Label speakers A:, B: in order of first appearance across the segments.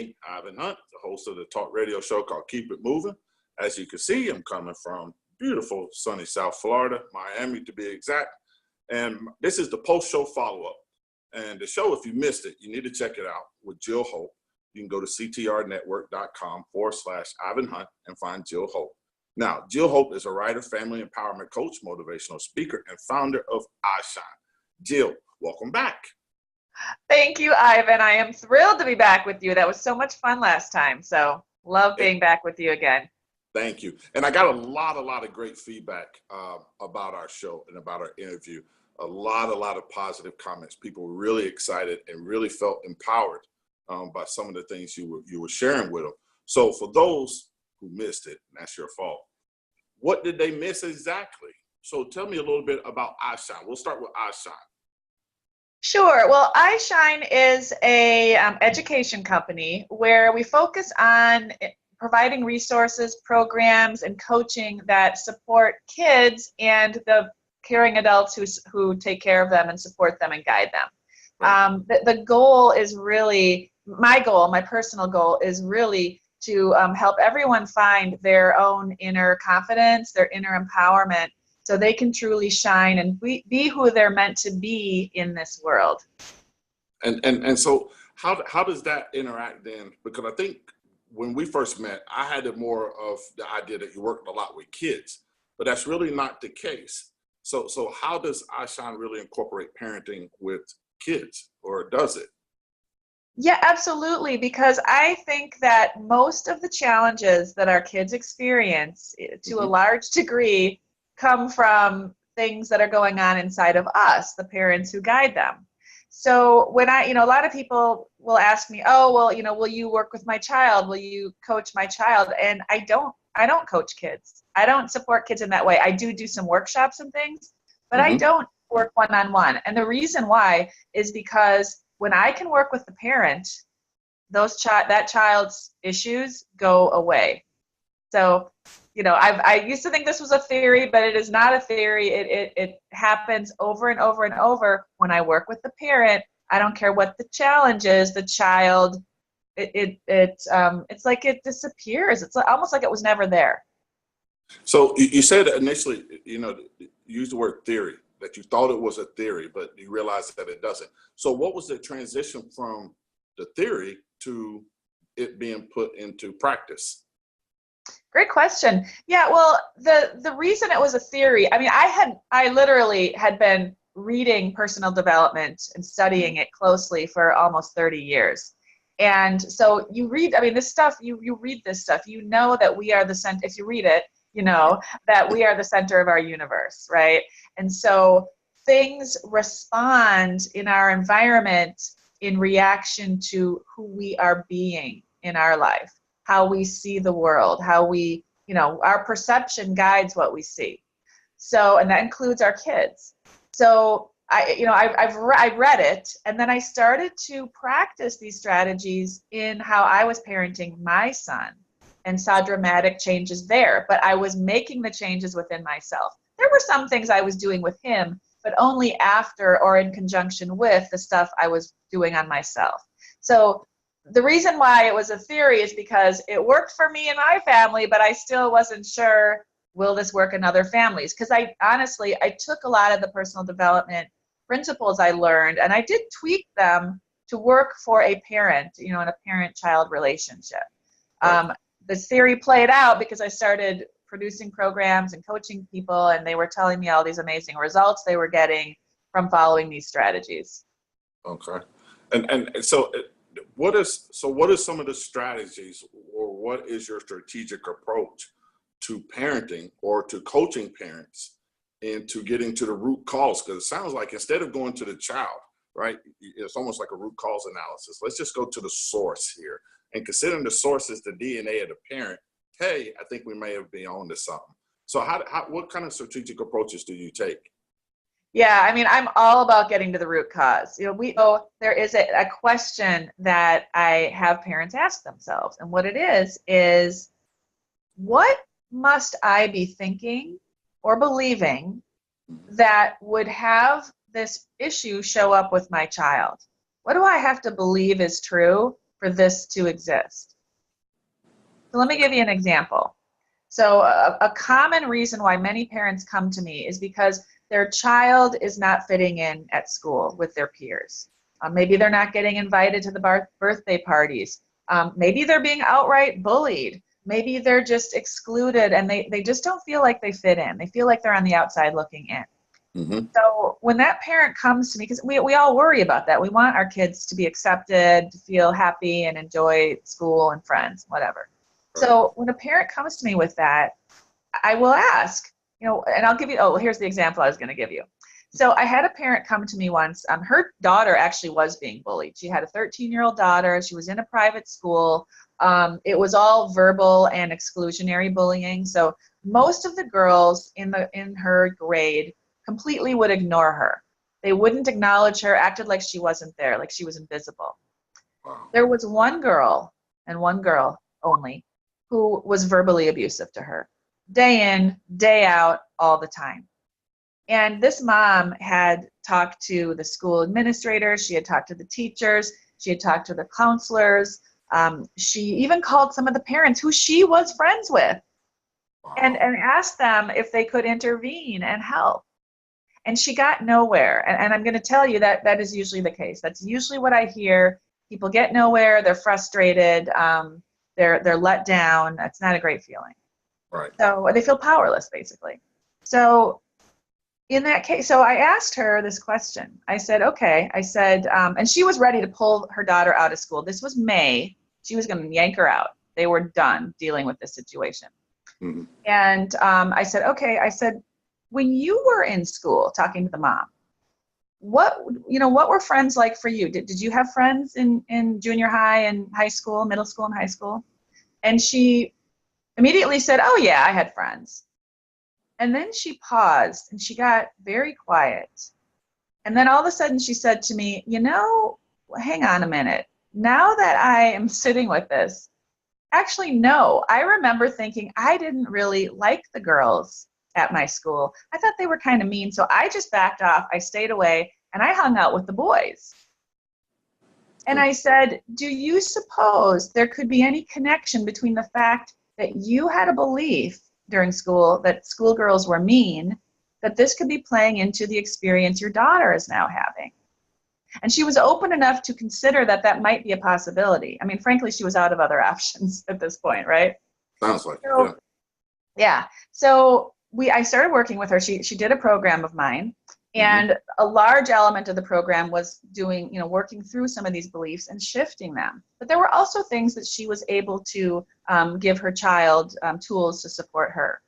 A: me, Ivan Hunt, the host of the talk radio show called Keep It Moving. As you can see, I'm coming from beautiful sunny South Florida, Miami to be exact. And this is the post-show follow-up. And the show, if you missed it, you need to check it out with Jill Hope. You can go to ctrnetwork.com/Ivan Hunt and find Jill Hope. Now, Jill Hope is a writer, family empowerment coach, motivational speaker, and founder of iShine. Jill, welcome back.
B: Thank you, Ivan. I am thrilled to be back with you. That was so much fun last time. So love being back with you again.
A: Thank you. And I got a lot of great feedback about our show and about our interview. A lot of positive comments. People were really excited and really felt empowered by some of the things you were sharing with them. So for those who missed it, and that's your fault, what did they miss exactly? So tell me a little bit about iShine. We'll start with iShine.
B: Sure. Well, iShine is a education company where we focus on providing resources, programs, and coaching that support kids and the caring adults who take care of them and support them and guide them. Right. The goal is really, my personal goal is really to help everyone find their own inner confidence, their inner empowerment, so they can truly shine and be who they're meant to be in this world.
A: And so how does that interact then? Because I think when we first met, I had more of the idea that you worked a lot with kids, but that's really not the case. So how does iShine really incorporate parenting with kids, or does it?
B: Yeah, absolutely, because I think that most of the challenges that our kids experience to a large degree come from things that are going on inside of us, the parents who guide them. So when a lot of people will ask me, oh, well, will you work with my child? Will you coach my child? And I don't coach kids. I don't support kids in that way. I do some workshops and things, but I don't work one-on-one. And the reason why is because when I can work with the parent, that child's issues go away. So, I used to think this was a theory, but it is not a theory. It happens over and over and over. When I work with the parent, I don't care what the challenge is, the child, it's like it disappears. It's almost like it was never there.
A: So you said initially, you used the word theory, that you thought it was a theory, but you realized that it doesn't. So what was the transition from the theory to it being put into practice?
B: Great question. Yeah, well, the reason it was a theory, I literally had been reading personal development and studying it closely for almost 30 years. And so you read, this stuff, you read this stuff, that we are the center. If you read it, that we are the center of our universe, right? And so things respond in our environment in reaction to who we are being in our life, how we see the world, how we, our perception guides what we see. So, and that includes our kids. So I read it, and then I started to practice these strategies in how I was parenting my son and saw dramatic changes there. But I was making the changes within myself. There were some things I was doing with him, but only after or in conjunction with the stuff I was doing on myself. So the reason why it was a theory is because it worked for me and my family, but I still wasn't sure, will this work in other families? Because I took a lot of the personal development principles I learned, and I did tweak them to work for a parent, in a parent-child relationship. This theory played out because I started producing programs and coaching people, and they were telling me all these amazing results they were getting from following these strategies.
A: Okay. And so what is some of the strategies, or what is your strategic approach to parenting or to coaching parents into getting to the root cause? Because it sounds like instead of going to the child, right, it's almost like a root cause analysis. Let's just go to the source here. And considering the source is the DNA of the parent, hey, I think we may have been on to something. So what kind of strategic approaches do you take?
B: Yeah, I'm all about getting to the root cause. We know there is a question that I have parents ask themselves. And what it is what must I be thinking or believing that would have this issue show up with my child? What do I have to believe is true for this to exist. So let me give you an example. So a common reason why many parents come to me is because their child is not fitting in at school with their peers. Maybe they're not getting invited to the birthday parties. Maybe they're being outright bullied. Maybe they're just excluded and they just don't feel like they fit in. They feel like they're on the outside looking in.
A: Mm-hmm.
B: So when that parent comes to me, because we all worry about that. We want our kids to be accepted, to feel happy and enjoy school and friends, whatever.
A: Right.
B: So when a parent comes to me with that, I will ask, and I'll give you, here's the example I was going to give you. So I had a parent come to me once. Her daughter actually was being bullied. She had a 13-year-old daughter. She was in a private school. It was all verbal and exclusionary bullying. So most of the girls in her grade completely would ignore her. They wouldn't acknowledge her, acted like she wasn't there, like she was invisible.
A: Wow.
B: There was one girl, and one girl only, who was verbally abusive to her, day in, day out, all the time. And this mom had talked to the school administrators, she had talked to the teachers, she had talked to the counselors, she even called some of the parents who she was friends with.
A: Wow.
B: and asked them if they could intervene and help. And she got nowhere. And I'm going to tell you that is usually the case. That's usually what I hear. People get nowhere, they're frustrated, they're let down. That's not a great feeling.
A: Right.
B: So they feel powerless, basically. So in that case, so I asked her this question. I said, okay, and she was ready to pull her daughter out of school. This was May. She was going to yank her out. They were done dealing with this situation.
A: Mm-hmm.
B: And I said, okay, when you were in school talking to the mom, what were friends like for you? Did you have friends in junior high and high school, middle school and high school? And she immediately said, oh yeah, I had friends. And then she paused and she got very quiet. And then all of a sudden she said to me, hang on a minute. Now that I am sitting with this, actually, no, I remember thinking I didn't really like the girls at my school. I thought they were kind of mean. So I just backed off. I stayed away and I hung out with the boys. And I said, do you suppose there could be any connection between the fact that you had a belief during school that schoolgirls were mean, that this could be playing into the experience your daughter is now having? And she was open enough to consider that might be a possibility. I mean, frankly, she was out of other options at this point, right?
A: Sounds like
B: so,
A: it,
B: yeah. So I started working with her. She did a program of mine. And a large element of the program was doing, working through some of these beliefs and shifting them. But there were also things that she was able to give her child tools to support her.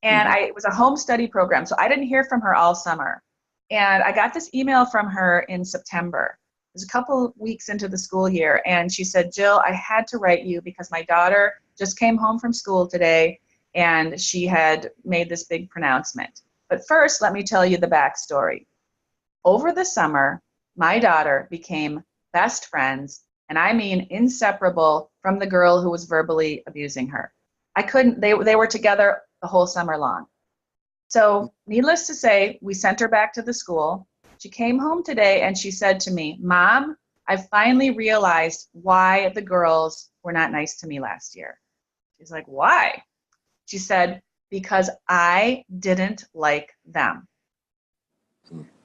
B: And it was a home study program. So I didn't hear from her all summer. And I got this email from her in September. It was a couple of weeks into the school year. And she said, Jill, I had to write you because my daughter just came home from school today and she had made this big pronouncement. But first, let me tell you the backstory. Over the summer, my daughter became best friends, and I mean inseparable, from the girl who was verbally abusing her. They were together the whole summer long. So needless to say, we sent her back to the school. She came home today and she said to me, Mom, I finally realized why the girls were not nice to me last year. She's like, why? She said, because I didn't like them.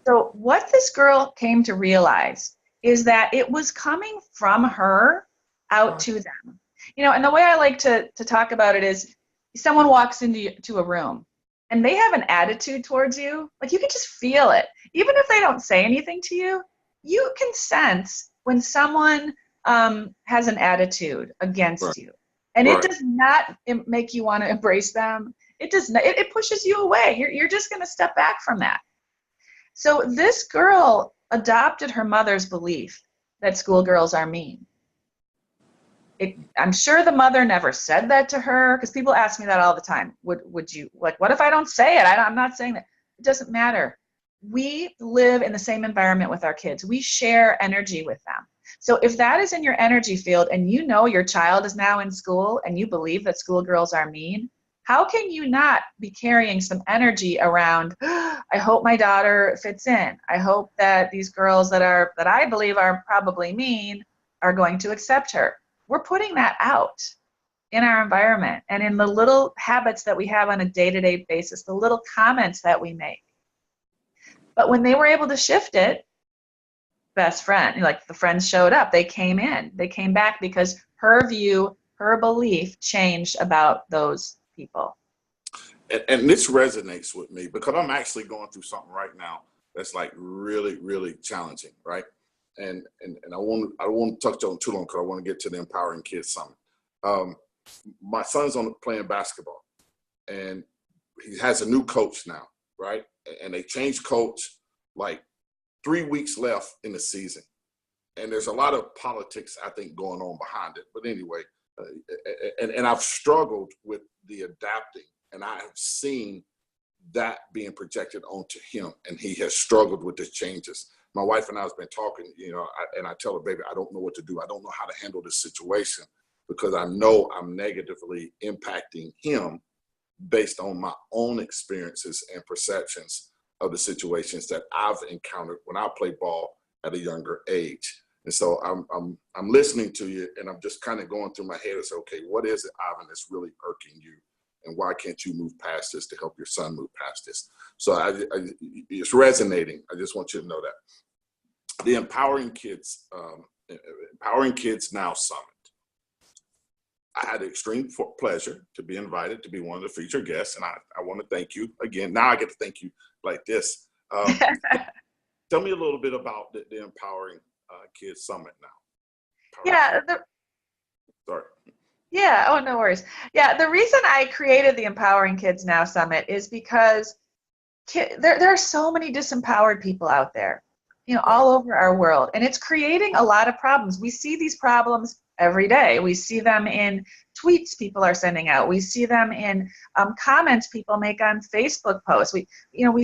B: So what this girl came to realize is that it was coming from her out to them. And the way I like to talk about it is someone walks into a room and they have an attitude towards you. Like, you can just feel it. Even if they don't say anything to you, you can sense when someone has an attitude against you. And it does not make you want to embrace them. It does not. It pushes you away. You're just going to step back from that. So this girl adopted her mother's belief that schoolgirls are mean. I'm sure the mother never said that to her, because people ask me that all the time. Would you, like, what if I don't say it? I'm not saying that. It doesn't matter. We live in the same environment with our kids. We share energy with them. So if that is in your energy field and you know your child is now in school and you believe that schoolgirls are mean, how can you not be carrying some energy around, I hope my daughter fits in. I hope that these girls that I believe are probably mean are going to accept her. We're putting that out in our environment and in the little habits that we have on a day-to-day basis, the little comments that we make. But when they were able to shift it, best friend, like the friends showed up, they came back because her view, her belief changed about those people.
A: And this resonates with me because I'm actually going through something right now that's like really, really challenging, right? And I don't want to touch on too long because I want to get to the Empowering Kids Summit. My son's playing basketball, and he has a new coach now, right? And they changed coach like 3 weeks left in the season. And there's a lot of politics, I think, going on behind it. But anyway, and I've struggled with the adapting, and I have seen that being projected onto him, and he has struggled with the changes. My wife and I have been talking, and I tell her, baby, I don't know what to do. I don't know how to handle this situation because I know I'm negatively impacting him based on my own experiences and perceptions of the situations that I've encountered when I played ball at a younger age. And so I'm listening to you, and I'm just kind of going through my head and say, okay, what is it, Ivan, that's really irking you? And why can't you move past this to help your son move past this? So it's resonating. I just want you to know that. The Empowering Kids Now Summit. I had the extreme pleasure to be invited to be one of the featured guests, and I want to thank you again. Now I get to thank you like this. Tell me a little bit about the Empowering Kids Summit now. Sorry.
B: Yeah, oh, no worries. Yeah, the reason I created the Empowering Kids Now Summit is because there are so many disempowered people out there, all over our world, and it's creating a lot of problems. We see these problems every day. We see them in tweets people are sending out. We see them in comments people make on Facebook posts. We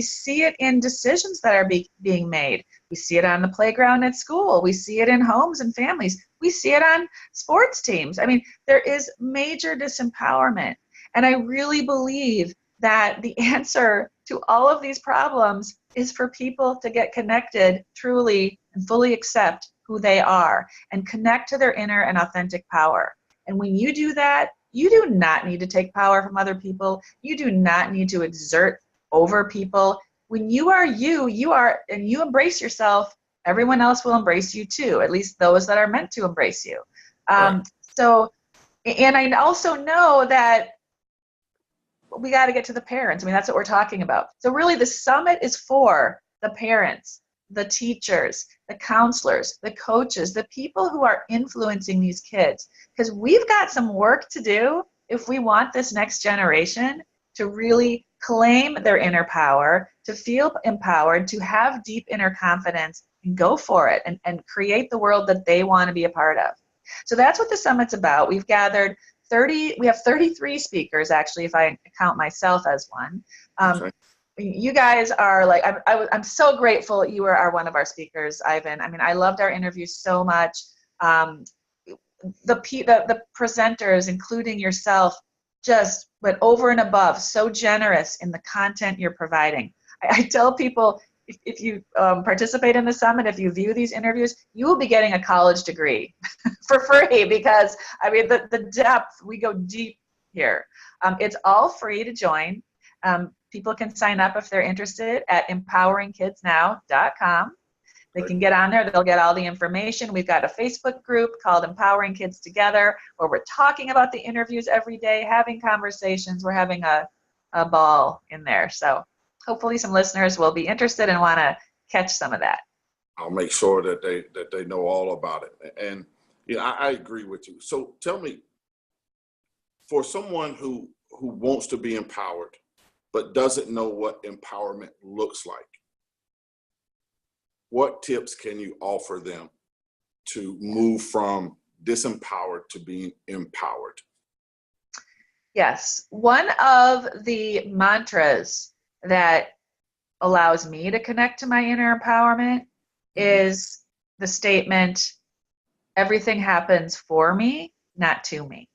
B: see it in decisions that are being made. We see it on the playground at school. We see it in homes and families. We see it on sports teams. I mean, there is major disempowerment. And I really believe that the answer to all of these problems is for people to get connected truly and fully accept who they are and connect to their inner and authentic power. And when you do that, you do not need to take power from other people. You do not need to exert over people. When you are you are, and you embrace yourself, everyone else will embrace you too, at least those that are meant to embrace you. Right. And I also know that we got to get to the parents. I mean, that's what we're talking about. So really the summit is for the parents, the teachers, the counselors, the coaches, the people who are influencing these kids. Because we've got some work to do if we want this next generation to really claim their inner power, to feel empowered, to have deep inner confidence, and go for it and create the world that they want to be a part of. So that's what the summit's about. We have 33 speakers, actually, if I count myself as one.
A: Okay.
B: You guys are like, I'm so grateful you are one of our speakers, Ivan. I mean, I loved our interview so much. The presenters, including yourself, just went over and above, so generous in the content you're providing. I tell people, if you participate in the summit, if you view these interviews, you will be getting a college degree for free because, I mean, the depth, we go deep here. It's all free to join. People can sign up if they're interested at empoweringkidsnow.com. They can get on there. They'll get all the information. We've got a Facebook group called Empowering Kids Together where we're talking about the interviews every day, having conversations. We're having a ball in there. So hopefully some listeners will be interested and want to catch some of that.
A: I'll make sure that they know all about it. And I agree with you. So tell me, for someone who wants to be empowered but doesn't know what empowerment looks like, what tips can you offer them to move from disempowered to being empowered?
B: Yes. One of the mantras that allows me to connect to my inner empowerment is the statement, everything happens for me, not to me.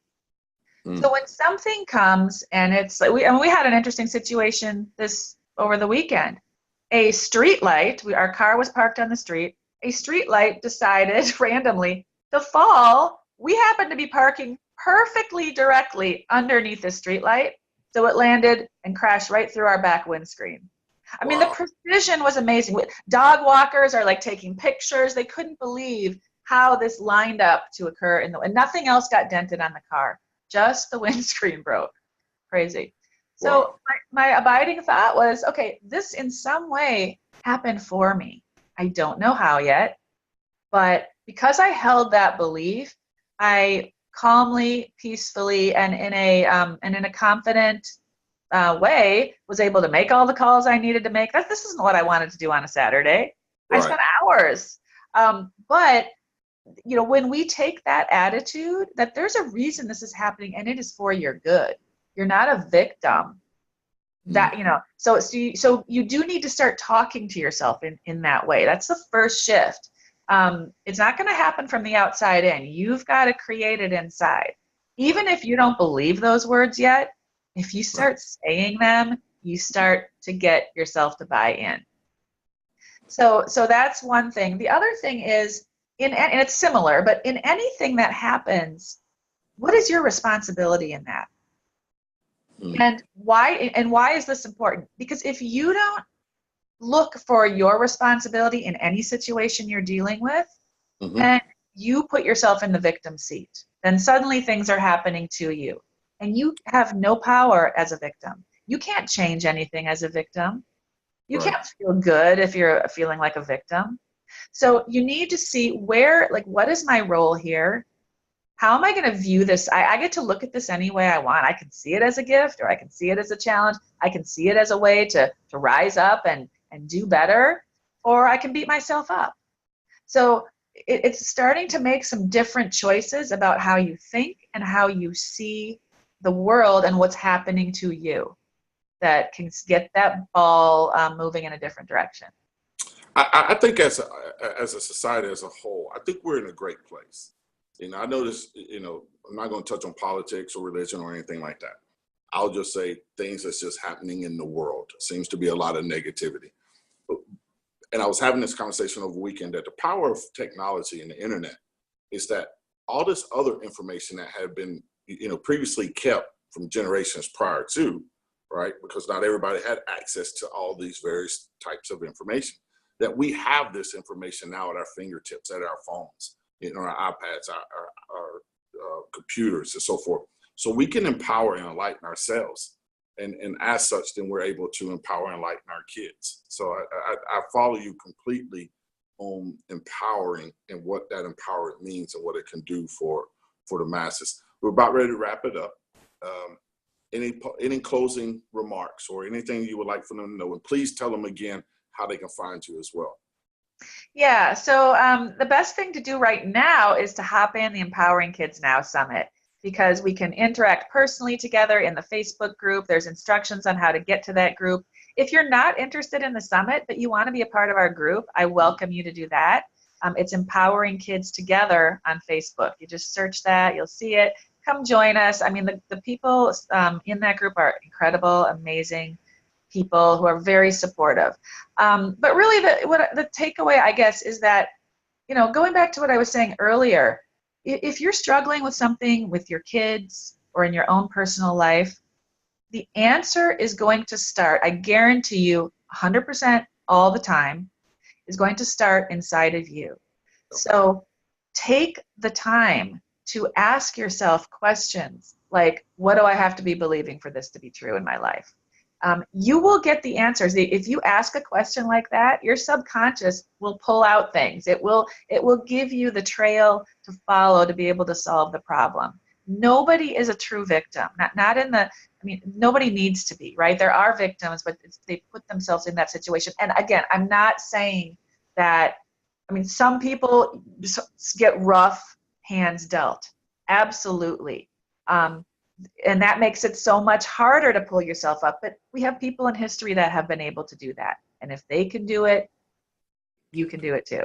B: So when something comes and it's like, we had an interesting situation over the weekend. A street light, our car was parked on the street, a street light decided randomly the fall, we happened to be parking perfectly directly underneath the streetlight. So it landed and crashed right through our back windscreen. I mean, the
A: Wow.
B: precision was amazing. Dog walkers are like taking pictures. They couldn't believe how this lined up to occur and nothing else got dented on the car. Just the windscreen broke. Crazy.
A: Wow.
B: So my abiding thought was, okay, this in some way happened for me. I don't know how yet, but because I held that belief, I calmly, peacefully, and in a confident way was able to make all the calls I needed to make. This isn't what I wanted to do on a Saturday. I
A: Right.
B: spent hours. But when we take that attitude that there's a reason this is happening and it is for your good. You're not a victim. That so you do need to start talking to yourself in that way. That's the first shift. It's not going to happen from the outside in. You've got to create it inside. Even if you don't believe those words yet, if you
A: Right.
B: start saying them, you start to get yourself to buy in. So that's one thing. The other thing is, and it's similar, but in anything that happens, what is your responsibility in that?
A: Mm.
B: And why is this important? Because if you don't look for your responsibility in any situation you're dealing with,
A: Mm-hmm.
B: and you put yourself in the victim seat, then suddenly things are happening to you. And you have no power as a victim. You can't change anything as a victim. You
A: Right.
B: can't feel good if you're feeling like a victim. So you need to see what is my role here? How am I going to view this? I get to look at this any way I want. I can see it as a gift, or I can see it as a challenge. I can see it as a way to rise up and do better, or I can beat myself up. So it's starting to make some different choices about how you think and how you see the world and what's happening to you that can get that ball moving in a different direction.
A: I think as a society as a whole, I think we're in a great place. I notice, I'm not going to touch on politics or religion or anything like that. I'll just say things that's just happening in the world. Seems to be a lot of negativity. And I was having this conversation over the weekend that the power of technology and the internet is that all this other information that had been, previously kept from generations prior to, right? Because not everybody had access to all these various types of information. That we have this information now at our fingertips, at our phones, our iPads, our computers, and so forth. So we can empower and enlighten ourselves. And as such, then we're able to empower and enlighten our kids. So I follow you completely on empowering and what that empowerment means and what it can do for the masses. We're about ready to wrap it up. Any closing remarks or anything you would like for them to know? And please tell them again how they can find you as well.
B: Yeah, so the best thing to do right now is to hop in the Empowering Kids Now Summit, because we can interact personally together in the Facebook group. There's instructions on how to get to that group. If you're not interested in the summit, but you want to be a part of our group, I welcome you to do that. It's Empowering Kids Together on Facebook. You just search that, you'll see it. Come join us. I mean, the people in that group are incredible, amazing people who are very supportive. But really, the takeaway, I guess, is that, going back to what I was saying earlier, if you're struggling with something with your kids or in your own personal life, the answer is going to start, I guarantee you, 100% all the time, is going to start inside of you. So take the time to ask yourself questions like, what do I have to be believing for this to be true in my life? You will get the answers. If you ask a question like that, your subconscious will pull out things. It will give you the trail to follow to be able to solve the problem. Nobody is a true victim. Nobody needs to be, right? There are victims, but they put themselves in that situation. And again, I'm not saying that, some people just get rough hands dealt. Absolutely. And that makes it so much harder to pull yourself up. But we have people in history that have been able to do that. And if they can do it, you can do it too.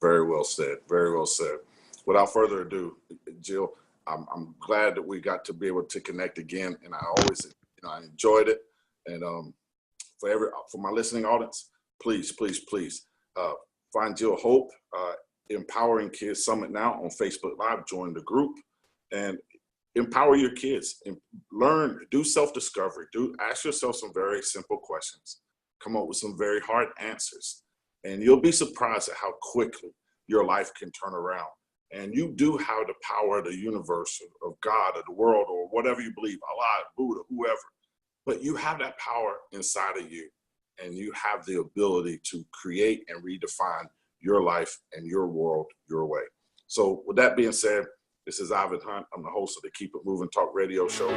A: Very well said. Very well said. Without further ado, Jill, I'm glad that we got to be able to connect again. And I always, I enjoyed it. And for my listening audience, please find Jill Hope Empowering Kids Summit now on Facebook Live. Join the group and empower your kids and learn, do self-discovery, ask yourself some very simple questions, come up with some very hard answers, and you'll be surprised at how quickly your life can turn around. And you do have the power of the universe, of God, of the world, or whatever you believe, Allah, Buddha, whoever. But you have that power inside of you, and you have the ability to create and redefine your life and your world your way. So with that being said, this is Ivan Hunt. I'm the host of the Keep It Moving Talk radio show.